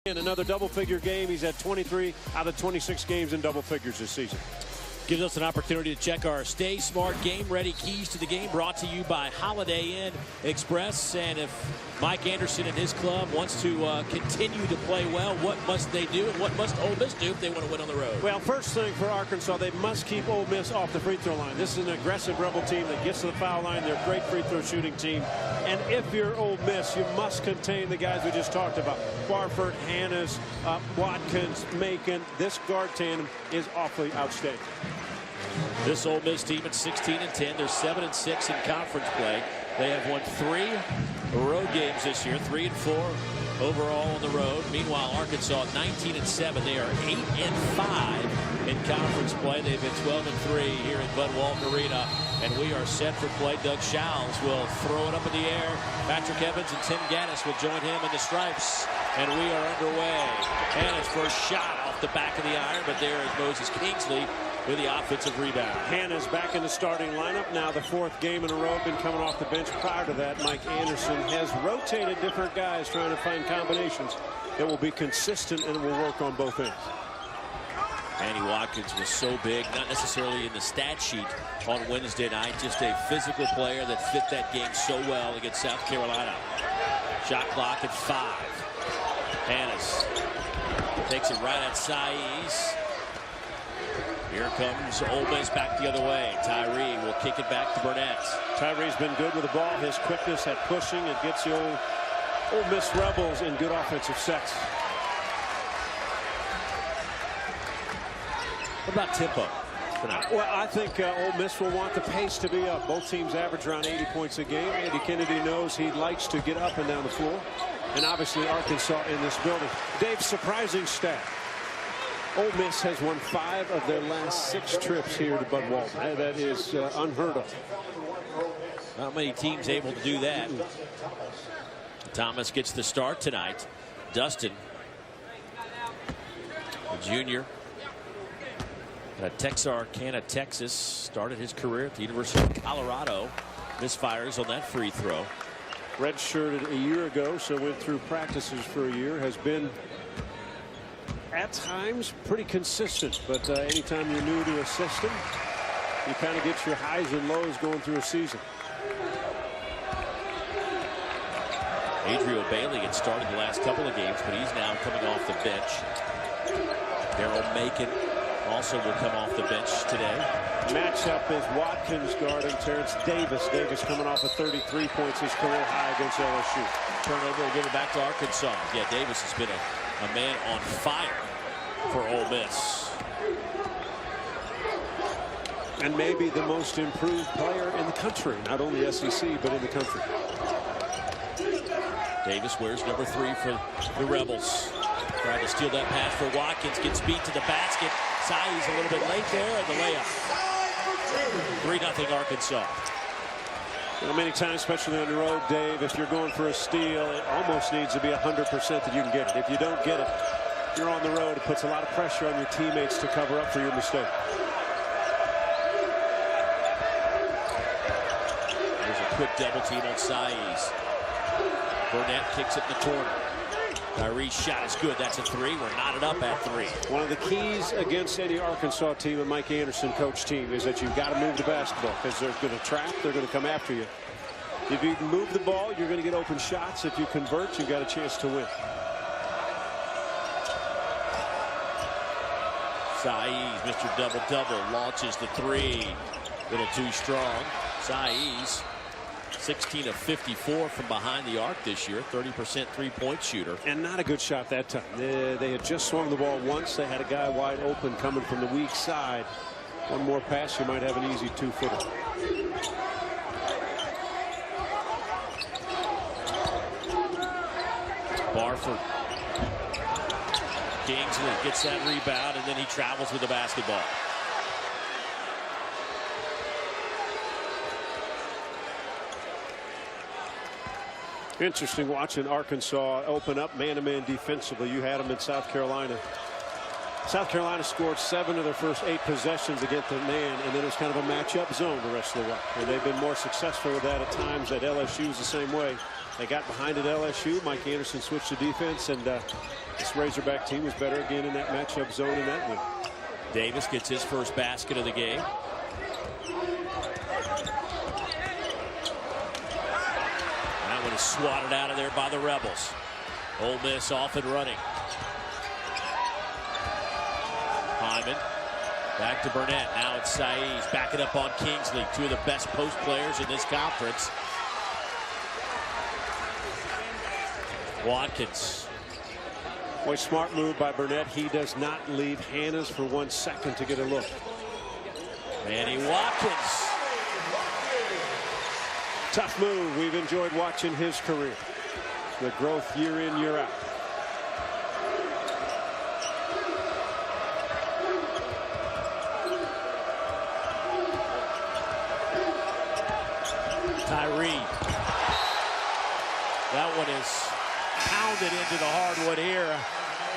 In another double-figure game, he's had 23 out of 26 games in double figures this season. Gives us an opportunity to check our Stay Smart Game Ready keys to the game, brought to you by Holiday Inn Express. And if Mike Anderson and his club wants to continue to play well, what must they do, and what must Ole Miss do if they want to win on the road? Well, first thing for Arkansas, they must keep Ole Miss off the free throw line. This is an aggressive Rebel team that gets to the foul line. They're a great free throw shooting team. And if you're Ole Miss, you must contain the guys we just talked about. Barford, Hannes, Watkins, Macon. This guard tandem is awfully outstanding. This Ole Miss team at 16-10. They're 7-6 in conference play. They have won 3 road games this year, 3-4 overall on the road. Meanwhile, Arkansas 19-7. They are 8-5 in conference play. They've been 12-3 here at Bud Walton Arena, and we are set for play. Doug Schowles will throw it up in the air. Patrick Evans and Tim Gaddis will join him in the stripes, and we are underway. And his first shot off the back of the iron, but there is Moses Kingsley with the offensive rebound. Hannah's back in the starting lineup now, the 4th game in a row. Been coming off the bench prior to that. Mike Anderson has rotated different guys, trying to find combinations that will be consistent and will work on both ends. Andy Watkins was so big, not necessarily in the stat sheet on Wednesday night, just a physical player that fit that game so well against South Carolina. Shot clock at 5. Hannes takes it right at Saiz. Here comes Ole Miss back the other way. Tyree will kick it back to Burnett. Tyree's been good with the ball. His quickness at pushing, it gets the Ole Miss Rebels in good offensive sets. What about tempo tonight? Well, I think Ole Miss will want the pace to be up. Both teams average around 80 points a game. Andy Kennedy knows he likes to get up and down the floor. And obviously Arkansas in this building. Dave, surprising stat. Ole Miss has won 5 of their last 6 trips here to Bud Walton. That is unheard of. Not many teams able to do that. Thomas gets the start tonight. Dustin, a junior at Texarkana, Texas, started his career at the University of Colorado. Misfires on that free throw. Redshirted a year ago, so went through practices for a year. Has been at times pretty consistent, but anytime you're new to a system, you kind of get your highs and lows going through a season. Adriel Bailey had started the last couple of games, but he's now coming off the bench. Daryl Macon also will come off the bench today. Matchup is Watkins guarding Terrence Davis. Davis coming off of 33 points, his career high against LSU. Turnover will give it back to Arkansas. Yeah, Davis has been a man on fire for Ole Miss. And maybe the most improved player in the country, not only SEC, but in the country. Davis wears number 3 for the Rebels. Tried to steal that pass for Watkins, gets beat to the basket. Saiz a little bit late there, and the layup. 3-0 Arkansas. Well, many times, especially on the road, Dave, if you're going for a steal, it almost needs to be 100% that you can get it. If you don't get it, you're on the road. It puts a lot of pressure on your teammates to cover up for your mistake. There's a quick double team on Saiz. Burnett kicks it in the corner. Tyree's shot is good. That's a 3. We're knotted up at 3. One of the keys against any Arkansas team, and Mike Anderson coach team, is that you've got to move the basketball, because they're going to trap, they're going to come after you. If you move the ball, you're going to get open shots. If you convert, you've got a chance to win. Saiz, Mr. Double-Double, launches the 3. Little too strong. Saiz, 16 of 54 from behind the arc this year, 30% three-point shooter. And not a good shot that time. They had just swung the ball once. They had a guy wide open coming from the weak side. One more pass, you might have an easy 2-footer. Barford. Kingsley gets that rebound, and then he travels with the basketball. Interesting watching Arkansas open up man-to-man defensively. You had them in South Carolina. South Carolina scored 7 of their first 8 possessions against the man, and then it was kind of a matchup zone the rest of the way. And they've been more successful with that at times. At LSU is the same way. They got behind at LSU. Mike Anderson switched to defense, and this Razorback team was better again in that matchup zone in that win. Davis gets his first basket of the game. That one is swatted out of there by the Rebels. Ole Miss off and running. Hyman back to Burnett. Now it's Saiz backing up on Kingsley. Two of the best post players in this conference. Watkins. Boy, smart move by Burnett. He does not leave Hannahs for 1 second to get a look. Manny Watkins. Tough move. We've enjoyed watching his career. The growth year in, year out. Tyree. That one is pounded into the hardwood here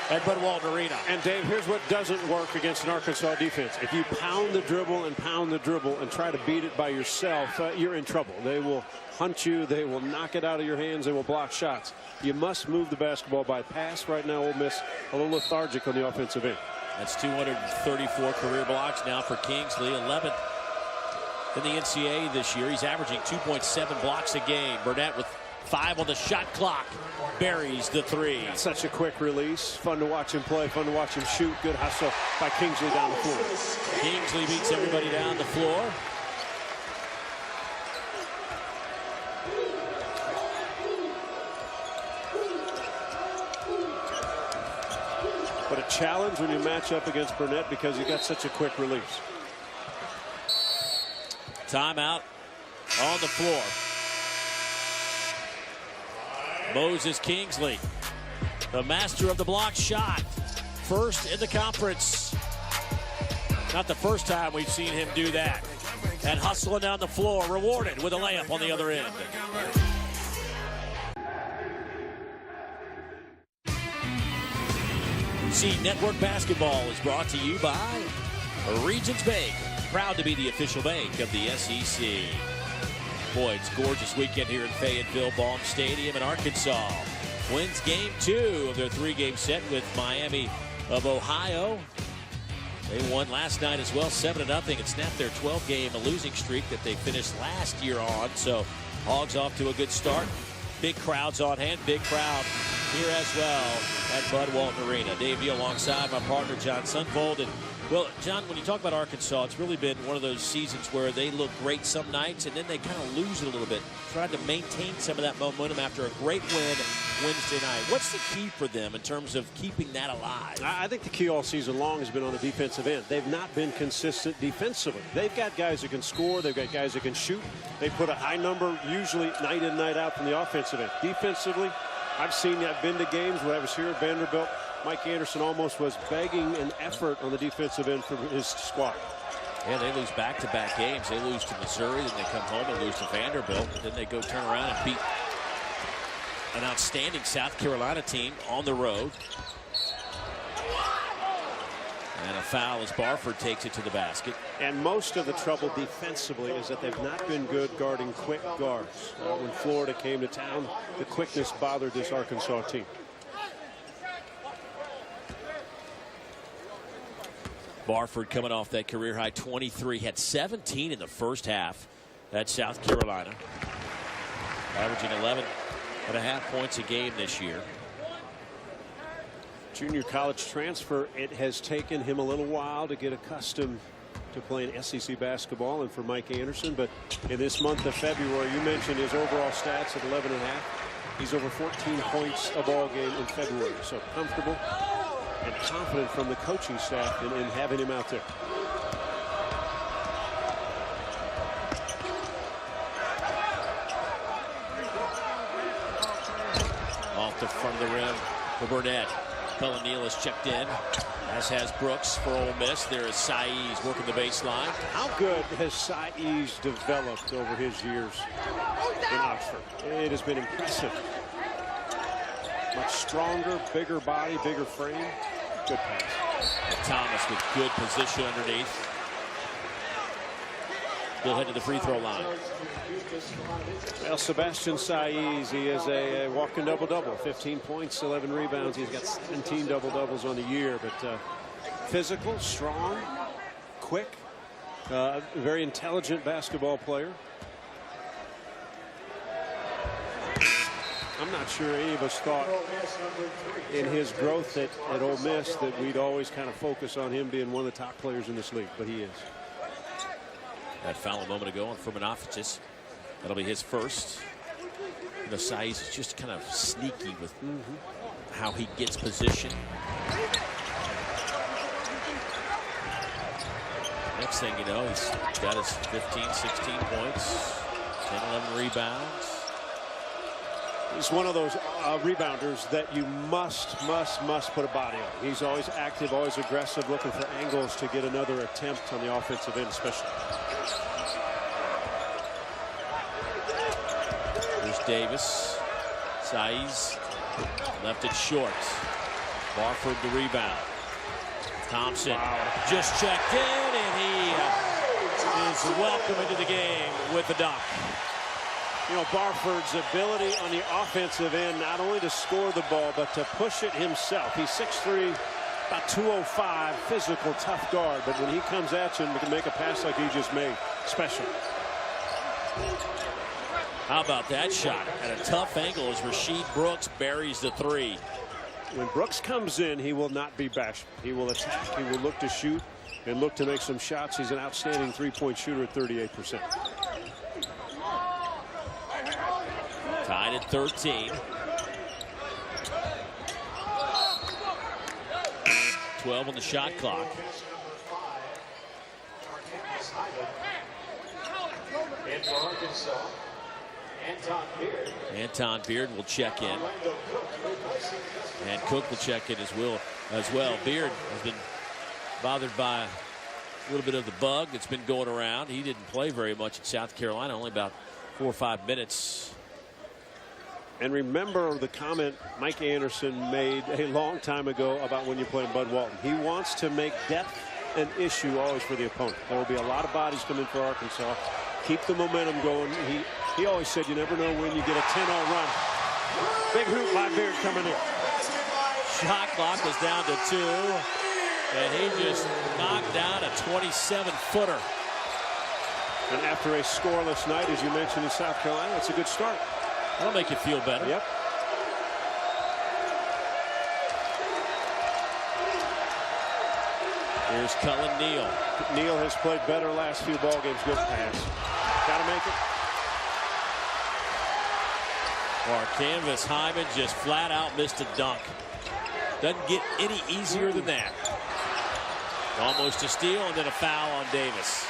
at Bud Walton Arena. And Dave, here's what doesn't work against an Arkansas defense. If you pound the dribble and try to beat it by yourself, you're in trouble. They will hunt you. They will knock it out of your hands. They will block shots. You must move the basketball by pass. Right now, Ole Miss a little lethargic on the offensive end. That's 234 career blocks now for Kingsley, 11th in the NCAA this year. He's averaging 2.7 blocks a game. Burnett with 5 on the shot clock. Buries the 3. That's such a quick release. Fun to watch him play. Fun to watch him shoot. Good hustle by Kingsley down the floor. Kingsley beats everybody down the floor. But a challenge when you match up against Burnett because he got such a quick release. Timeout on the floor. Moses Kingsley, the master of the block shot. First in the conference. Not the first time we've seen him do that. And hustling down the floor, rewarded with a layup on the other end. See, Network Basketball is brought to you by Regions Bank. Proud to be the official bank of the SEC. Boy, it's a gorgeous weekend here in Fayetteville Baum Stadium in Arkansas. Wins game 2 of their 3-game set with Miami of Ohio. They won last night as well, 7-0, and snapped their 12-game losing streak that they finished last year on. So Hogs off to a good start. Big crowds on hand, big crowd here as well at Bud Walton Arena. Dave Neal alongside my partner John Sunvold. And well, John, when you talk about Arkansas, it's really been one of those seasons where they look great some nights and then they kind of lose it a little bit. Trying to maintain some of that momentum after a great win Wednesday night. What's the key for them in terms of keeping that alive? I think the key all season long has been on the defensive end. They've not been consistent defensively. They've got guys that can score. They've got guys that can shoot. They put a high number usually night in, night out from the offensive end. Defensively, I've been to games when I was here at Vanderbilt. Mike Anderson almost was begging an effort on the defensive end for his squad. Yeah, they lose back-to-back games. They lose to Missouri, then they come home and lose to Vanderbilt. Then they go turn around and beat an outstanding South Carolina team on the road. And a foul as Barford takes it to the basket. And most of the trouble defensively is that they've not been good guarding quick guards. When Florida came to town, the quickness bothered this Arkansas team. Barford coming off that career high 23, had 17 in the first half at South Carolina, averaging 11.5 points a game this year. Junior college transfer. It has taken him a little while to get accustomed to playing SEC basketball, and for Mike Anderson, but in this month of February, you mentioned his overall stats at 11.5. He's over 14 points a ball game in February, so comfortable and confident from the coaching staff in having him out there. Off the front of the rim for Burnett. Cullen Neal has checked in, as has Brooks for Ole Miss. There is Saiz working the baseline. How good has Saiz developed over his years in Oxford? It has been impressive. Much stronger, bigger body, bigger frame. Good pass. And Thomas with good position underneath. He'll head to the free throw line. Well, Sebastian Saiz, he is a walking double-double. 15 points, 11 rebounds. He's got 17 double-doubles on the year. But physical, strong, quick, very intelligent basketball player. I'm not sure any of us thought in his growth at Ole Miss that we'd always kind of focus on him being one of the top players in this league, but he is. That foul a moment ago on Furmanopoulos. That'll be his first. You know, Saiz is just kind of sneaky with how he gets position. Next thing you know, he's got his 15, 16 points, 10, 11 rebounds. He's one of those rebounders that you must put a body on. He's always active, always aggressive, looking for angles to get another attempt on the offensive end, especially. Here's Davis. Saiz left it short. Barford the rebound. Thompson just checked in, and he is welcome into the game with the dunk. You know, Barford's ability on the offensive end, not only to score the ball, but to push it himself. He's 6'3", about 205, physical, tough guard. But when he comes at you and can make a pass like he just made, special. How about that shot? At a tough angle as Rasheed Brooks buries the three. When Brooks comes in, he will not be bashful. He will attack. He will look to shoot and look to make some shots. He's an outstanding three-point shooter at 38%. Tied at 13. 12 on the shot clock. Anton Beard will check in. And Cook will check in as well. Beard has been bothered by a little bit of the bug that's been going around. He didn't play very much in South Carolina, only about 4 or 5 minutes. And remember the comment Mike Anderson made a long time ago about when you're playing Bud Walton. He wants to make depth an issue always for the opponent. There will be a lot of bodies coming for Arkansas. Keep the momentum going. He always said you never know when you get a 10-0 run. Big hoop by Beard coming in. Shot clock is down to 2. And he just knocked down a 27-footer. And after a scoreless night, as you mentioned, in South Carolina, that's a good start. That'll make you feel better. Yep. Here's Cullen Neal. Neal has played better last few ball games. Good pass. Got to make it. Or canvas. Hyman just flat out missed a dunk. Doesn't get any easier than that. Almost a steal and then a foul on Davis.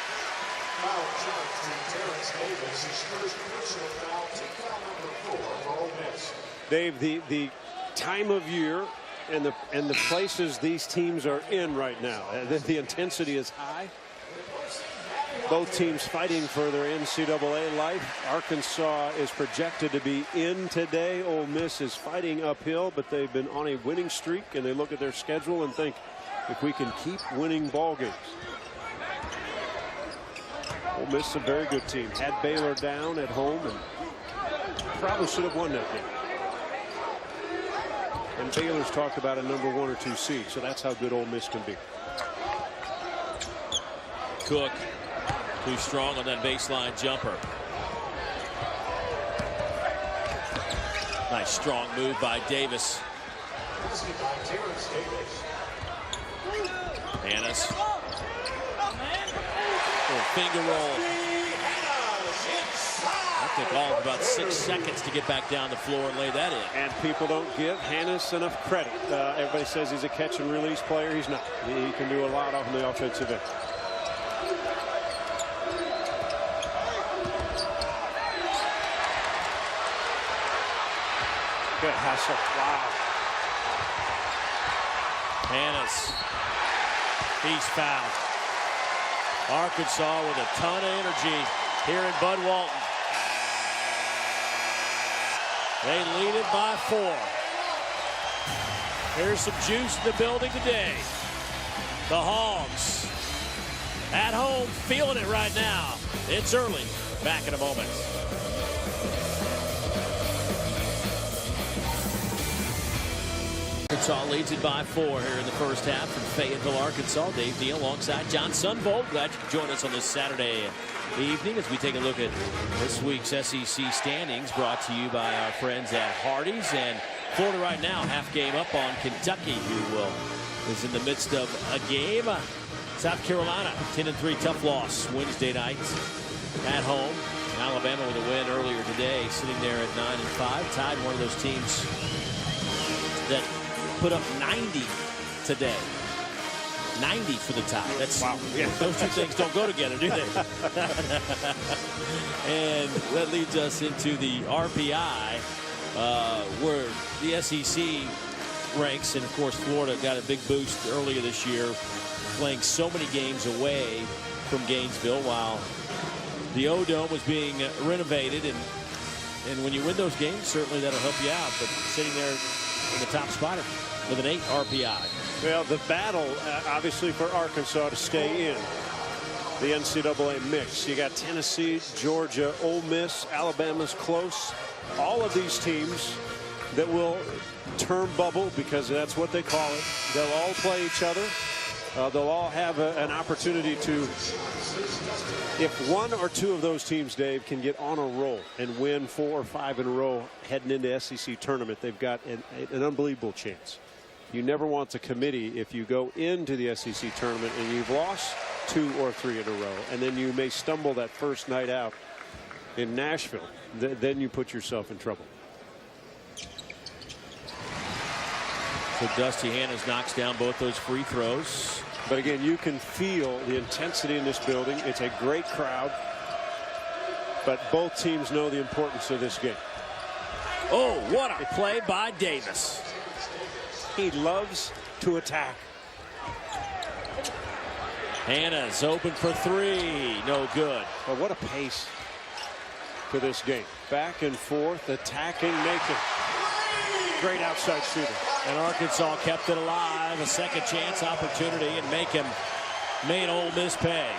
Dave, the time of year and the places these teams are in right now, the intensity is high. Both teams fighting for their NCAA life. Arkansas is projected to be in today. Ole Miss is fighting uphill, but they've been on a winning streak, and they look at their schedule and think, if we can keep winning ball games. Ole Miss is a very good team. Had Baylor down at home and probably should have won that game. And Baylor's talked about a number 1 or 2 seed, so that's how good Ole Miss can be. Cook too strong on that baseline jumper. Nice strong move by Davis. Hannes. Finger roll. That took all of about 6 seconds to get back down the floor and lay that in. And people don't give Hannes enough credit. Everybody says he's a catch and release player. He's not. He can do a lot on the offensive end. Good hustle. Wow. Hannes. He's fouled. Arkansas with a ton of energy here in Bud Walton. They lead it by 4. Here's some juice in the building today. The Hogs at home feeling it right now. It's early. Back in a moment. Arkansas leads it by 4 here in the first half from Fayetteville, Arkansas. Dave Neal alongside John Sunvold. Glad you could join us on this Saturday evening as we take a look at this week's SEC standings, brought to you by our friends at Hardee's. And Florida right now half game up on Kentucky, who is in the midst of a game. South Carolina 10-3 tough loss Wednesday night at home. Alabama with a win earlier today, sitting there at 9-5, tied one of those teams that put up 90 today. 90 for the tie. That's wow. Yeah. Those two things don't go together, do they? And that leads us into the RPI, where the SEC ranks, and of course Florida got a big boost earlier this year, playing so many games away from Gainesville while the O-Dome was being renovated, and when you win those games, certainly that'll help you out. But sitting there in the top spot with an 8 RPI. Well, the battle, obviously, for Arkansas to stay in the NCAA mix. You got Tennessee, Georgia, Ole Miss, Alabama's close. All of these teams that will term bubble, because that's what they call it. They'll all play each other. They'll all have an opportunity to, if one or two of those teams, Dave, can get on a roll and win 4 or 5 in a row heading into SEC tournament, they've got an unbelievable chance. You never want the committee, if you go into the SEC tournament and you've lost 2 or 3 in a row, and then you may stumble that first night out in Nashville, then you put yourself in trouble. So Dusty Hannahs knocks down both those free throws. But again, you can feel the intensity in this building. It's a great crowd. But both teams know the importance of this game. Oh, what a play by Davis. He loves to attack. Hannahs open for 3. No good. But what a pace to this game. Back and forth, attacking, making. Great outside shooter. And Arkansas kept it alive. A second chance opportunity, and made Ole Miss pay.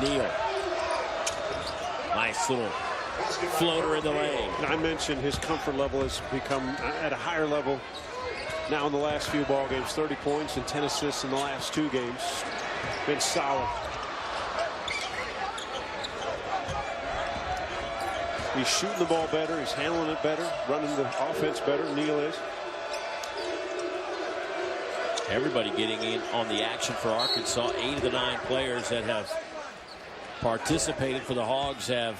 Neal. Nice little floater in the lane. And I mentioned his comfort level has become at a higher level now in the last few ball games. 30 points and 10 assists in the last 2 games. Been solid. He's shooting the ball better. He's handling it better. Running the offense better. Neal is. Everybody getting in on the action for Arkansas. 8 of the 9 players that have participated for the Hogs have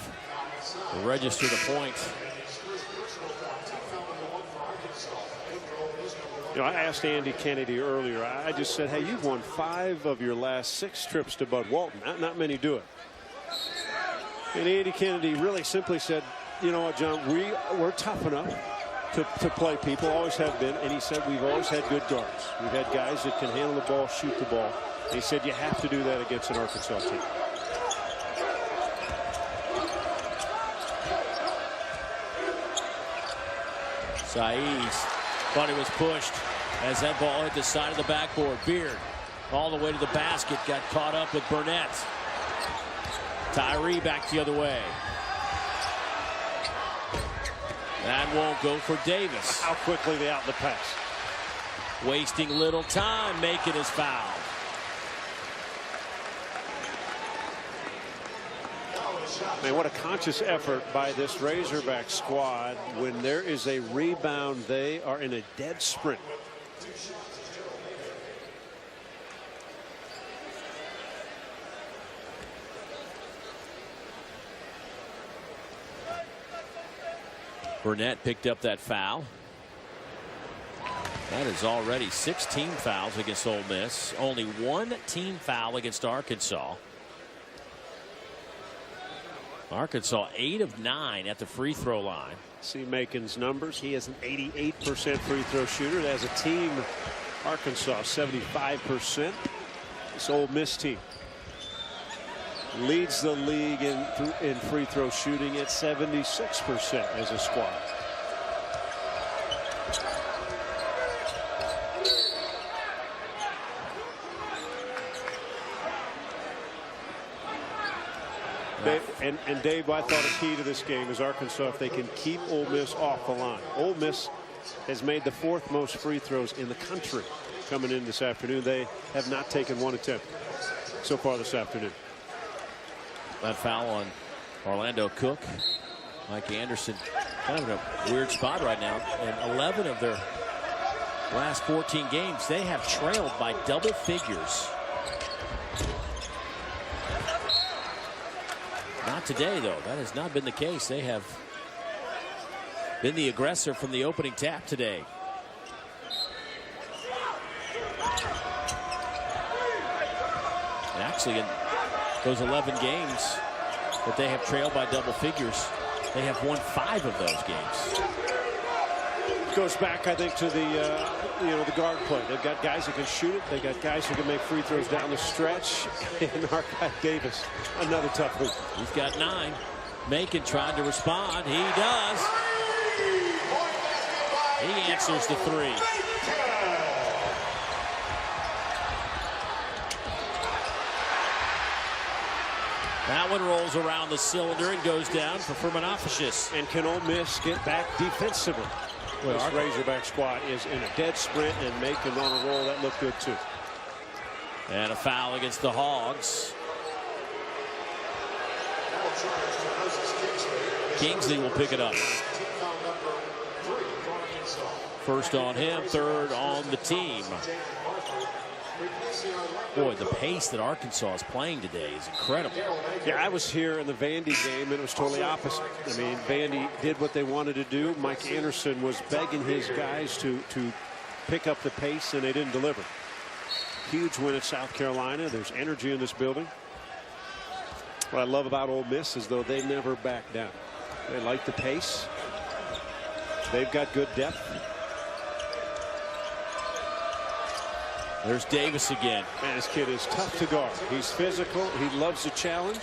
registered a point. You know, I asked Andy Kennedy earlier. I just said, hey, you've won 5 of your last 6 trips to Bud Walton. Not many do it. And Andy Kennedy really simply said, you know what, John, we're tough enough to play people, always have been. And he said we've always had good guards. We've had guys that can handle the ball, shoot the ball. And he said you have to do that against an Arkansas team. Saiz thought he was pushed as that ball hit the side of the backboard. Beard all the way to the basket, got caught up with Burnett. Tyree back the other way. That won't go for Davis. How quickly they out the pass. Wasting little time making his foul. Man, what a conscious effort by this Razorback squad. When there is a rebound, they are in a dead sprint. Burnett picked up that foul. That is already 16 fouls against Ole Miss. Only 1 team foul against Arkansas. Arkansas 8 of 9 at the free throw line. See Macon's numbers. He has an 88% free throw shooter. As a team, Arkansas 75%. This Ole Miss team leads the league in free throw shooting at 76% as a squad. And Dave, I thought a key to this game is Arkansas, if they can keep Ole Miss off the line. Ole Miss has made the 4th most free throws in the country coming in this afternoon. They have not taken one attempt so far this afternoon. That foul on Orlando Cook. Mike Anderson kind of in a weird spot right now. In 11 of their last 14 games, they have trailed by double figures. Not today, though. That has not been the case. They have been the aggressor from the opening tap today. And actually, in those 11 games that they have trailed by double figures, they have won 5 of those games. Goes back, I think, to the the guard play. They've got guys who can shoot it. They got guys who can make free throws down the stretch. And Archive Davis, another tough one. He's got 9. Macon tried to respond. He does. He answers the 3. That one rolls around the cylinder and goes down for Furmanofficius. And can Ole Miss get back defensively? Well, this Razorback squad is in a dead sprint, and Macon on a roll. That looked good, too. And a foul against the Hogs. Kingsley will pick it up. First on him, 3rd on the team. Boy, the pace that Arkansas is playing today is incredible. Yeah, I was here in the Vandy game, and it was totally opposite. I mean, Vandy did what they wanted to do. Mike Anderson was begging his guys to pick up the pace, and they didn't deliver. Huge win at South Carolina. There's energy in this building. What I love about Ole Miss is, though, they never back down. They like the pace. They've got good depth. There's Davis again. Man, this kid is tough to guard. He's physical. He loves the challenge.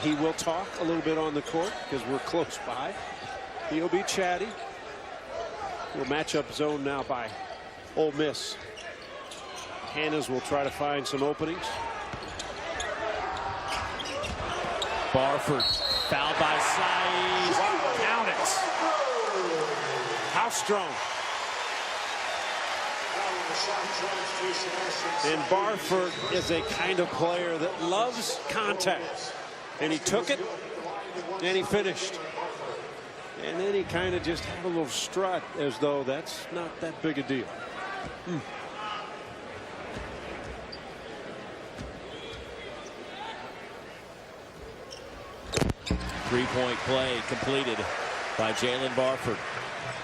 He will talk a little bit on the court because we're close by. He'll be chatty. We'll match up zone now by Ole Miss. Hannas will try to find some openings. Barford fouled by Saeed. Count it. How strong. And Barford is a kind of player that loves contact. And he took it, and he finished. And then he kind of just had a little strut as though that's not that big a deal. 3-point play completed by Jalen Barford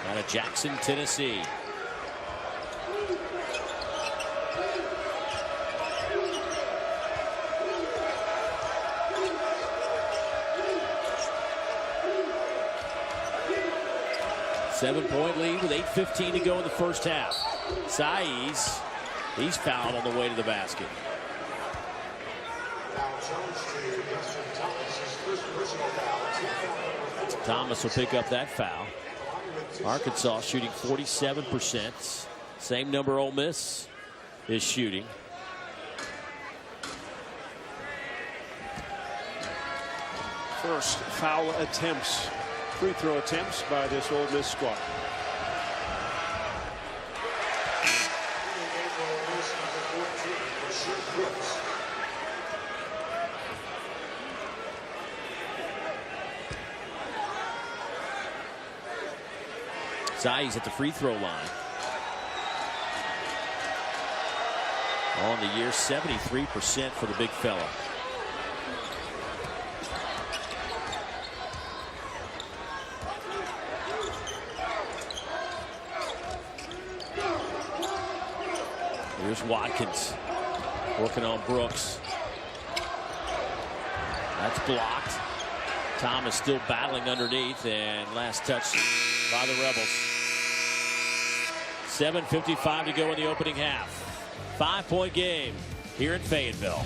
out of Jackson, Tennessee. Seven-point lead with 8:15 to go in the first half. Saiz, he's fouled on the way to the basket. Thomas will pick up that foul. Arkansas shooting 47%. Same number Ole Miss is shooting. First foul attempts, free throw attempts by this Ole Miss squad. Saiz at the free throw line. On the year, 73% for the big fella. Here's Watkins working on Brooks. That's blocked. Thomas still battling underneath, and last touch by the Rebels. 7:55 to go in the opening half. 5-point game here in Fayetteville.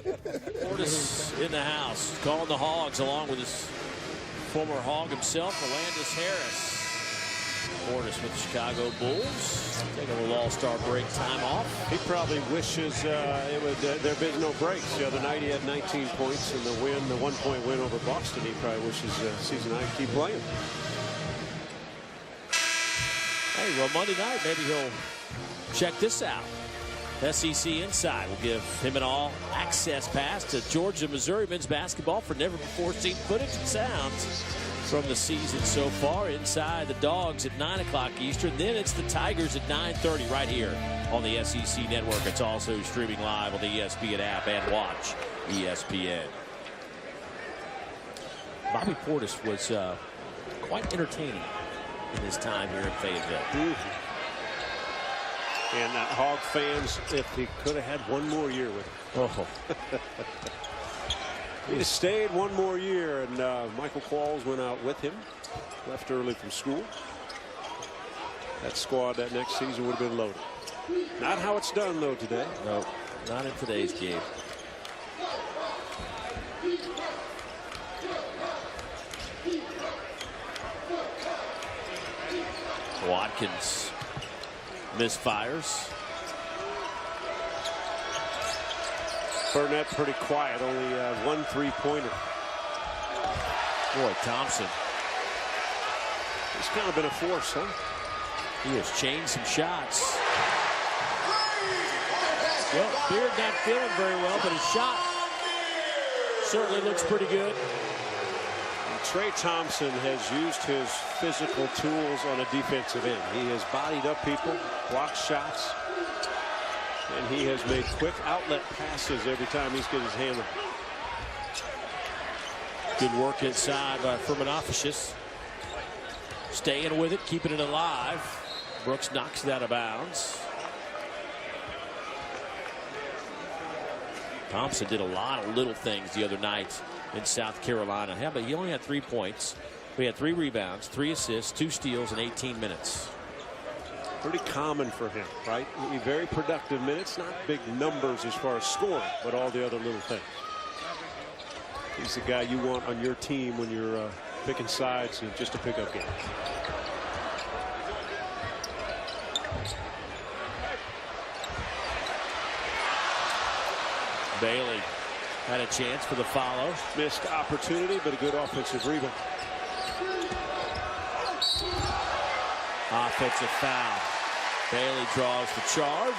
Portis in the house, calling the Hogs along with his former Hog himself, Alandis Harris. Portis with the Chicago Bulls. Taking a little all-star break time off. He probably wishes there'd been no breaks. The other night he had 19 points in the win, the 1-point win over Boston. He probably wishes season I keep playing. Hey, well, Monday night, maybe he'll check this out. SEC Inside will give him an all-access pass to Georgia, Missouri men's basketball for never-before-seen footage and sounds from the season so far. Inside the Dogs at 9 o'clock Eastern. Then it's the Tigers at 9:30 right here on the SEC Network. It's also streaming live on the ESPN app and watch ESPN. Bobby Portis was quite entertaining in his time here in Fayetteville. And Hog fans, if he could have had one more year with him. Oh. He stayed one more year, and Michael Qualls went out with him. Left early from school. That squad that next season would have been loaded. Not how it's done, though, today. No, not in today's game. Watkins misfires. Burnett pretty quiet, only 1 3-pointer. Boy, Thompson. He's kind of been a force, huh? He has changed some shots. Well, Beard not feeling very well, but his shot certainly looks pretty good. And Trey Thompson has used his physical tools on a defensive end. He has bodied up people, blocked shots, and he has made quick outlet passes every time he's got his hand on. Good work inside by Firminoficius. Staying with it, keeping it alive. Brooks knocks it out of bounds. Thompson did a lot of little things the other night in South Carolina. Yeah, but he only had 3 points. We had 3 rebounds, 3 assists, 2 steals in 18 minutes. Pretty common for him, right? Very productive minutes, not big numbers as far as scoring, but all the other little things. He's the guy you want on your team when you're picking sides and just a pickup game. Bailey had a chance for the follow. Missed opportunity, but a good offensive rebound. Offensive foul. Bailey draws the charge.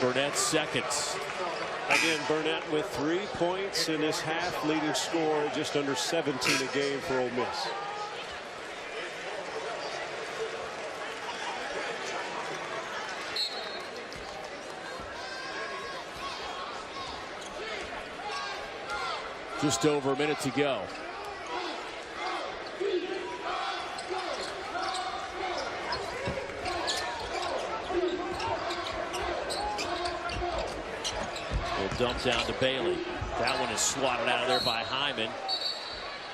Burnett seconds. Again, Burnett with 3 points in this half, leading scorer just under 17 a game for Ole Miss. Just over a minute to go. Dump down to Bailey. That one is swatted out of there by Hyman.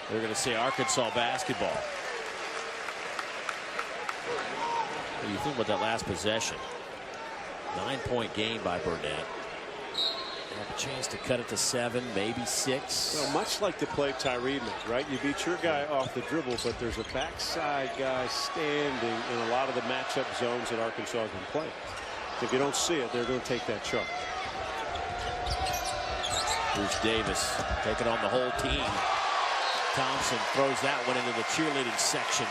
They're going to say Arkansas basketball. What do you think about that last possession? 9-point game by Burnett. They have a chance to cut it to 7, maybe 6. Well, much like the play Tyree made, right? You beat your guy off the dribble, but there's a backside guy standing in a lot of the matchup zones that Arkansas has been playing. If you don't see it, they're going to take that charge. Here's Davis taking on the whole team. Thompson throws that one into the cheerleading section.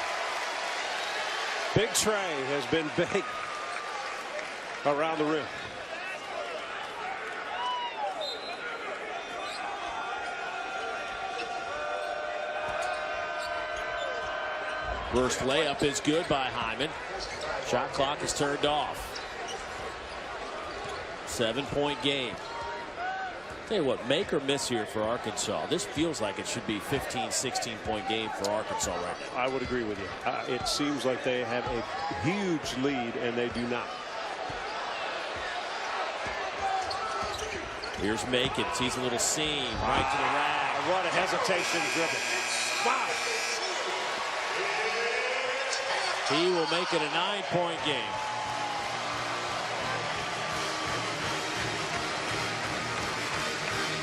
Big Trey has been big around the rim. First layup is good by Hyman. Shot clock is turned off. 7-point game. Tell you what, make or miss here for Arkansas. This feels like it should be 15, 16-point game for Arkansas right now. I would agree with you. It seems like they have a huge lead, and they do not. Here's Macon. Sees a little seam right to the rack. What a hesitation dribble. Wow. He will make it a 9-point game.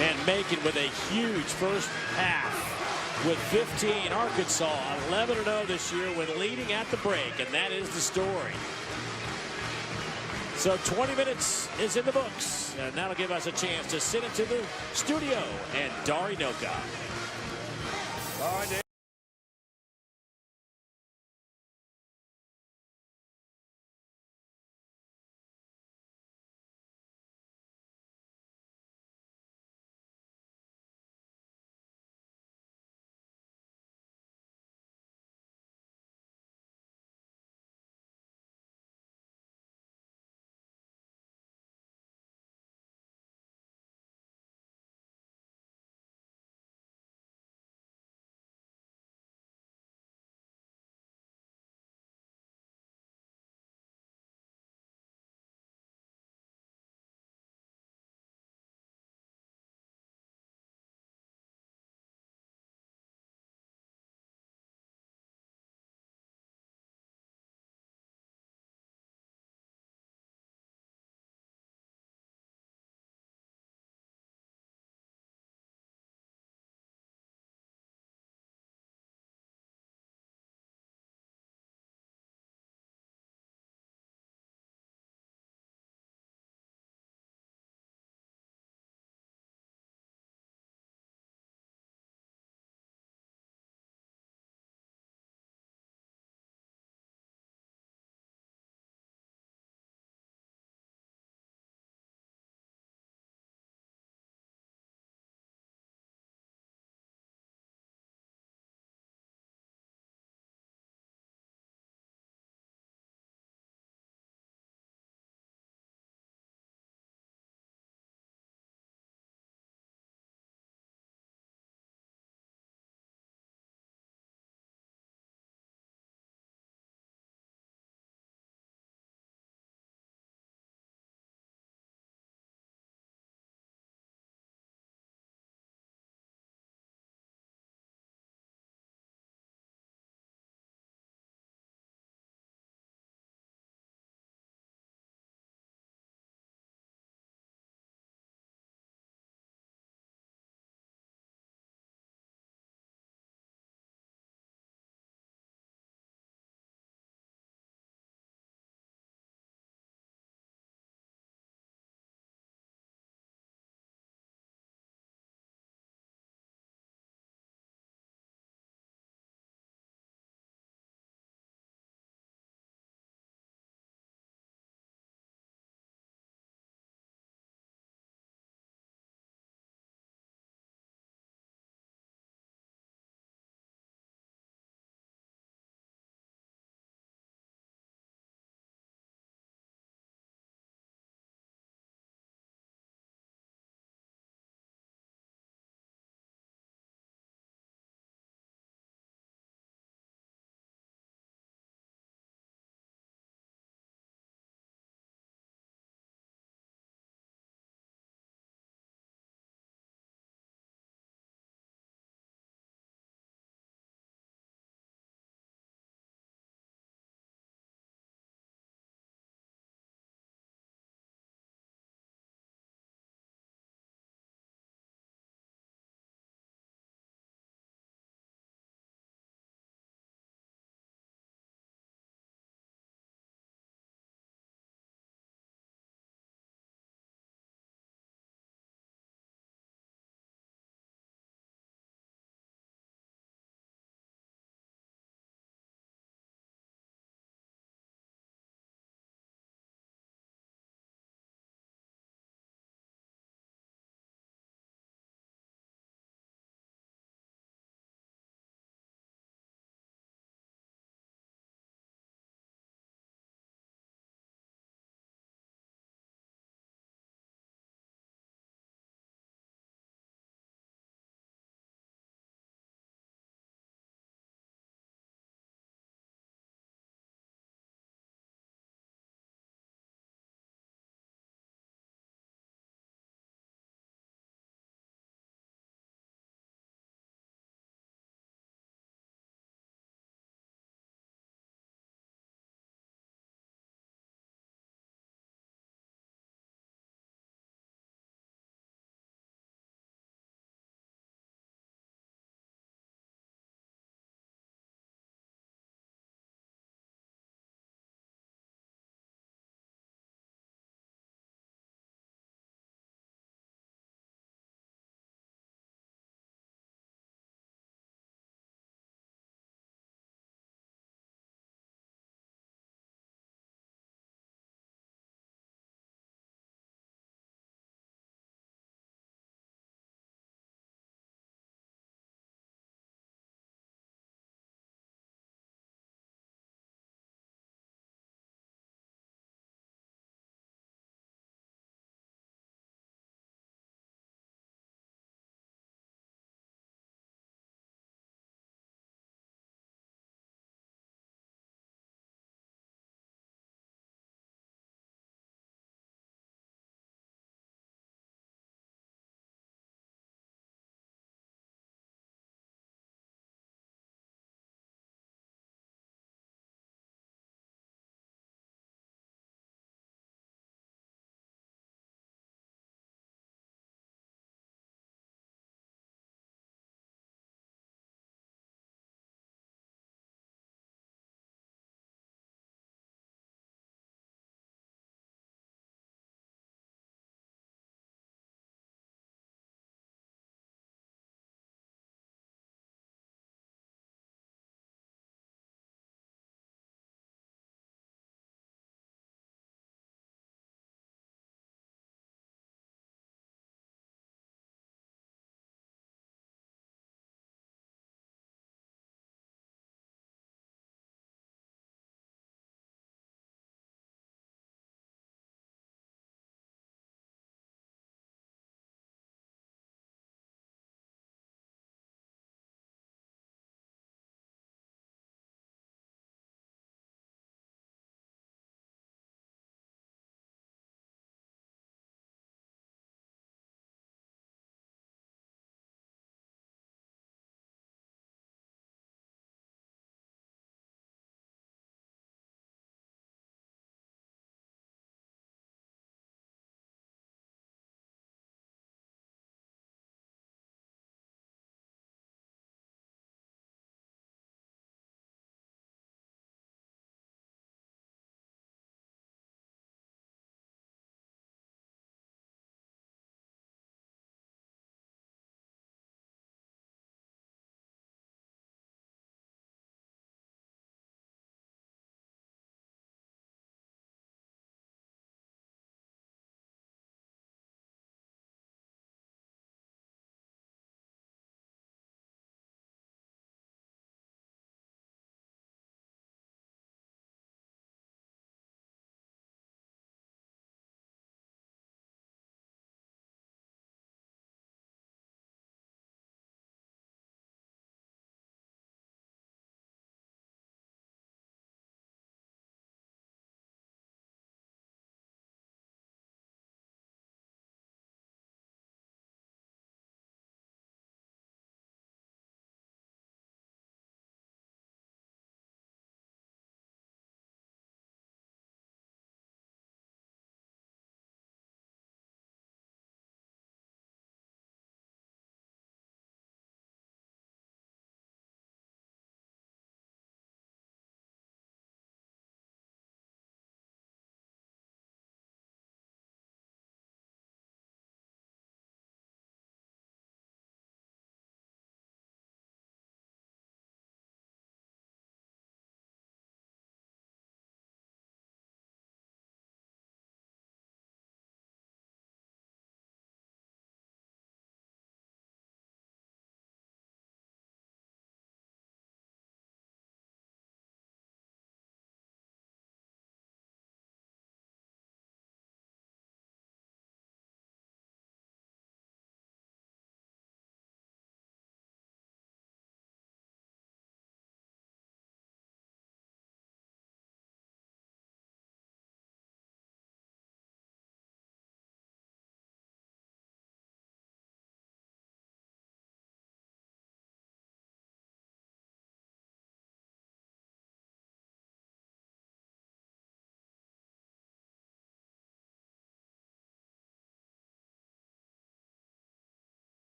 And Macon with a huge first half with 15. Arkansas 11-0 this year when leading at the break, and that is the story. So 20 minutes is in the books, and that'll give us a chance to sit into the studio and Dari Noka.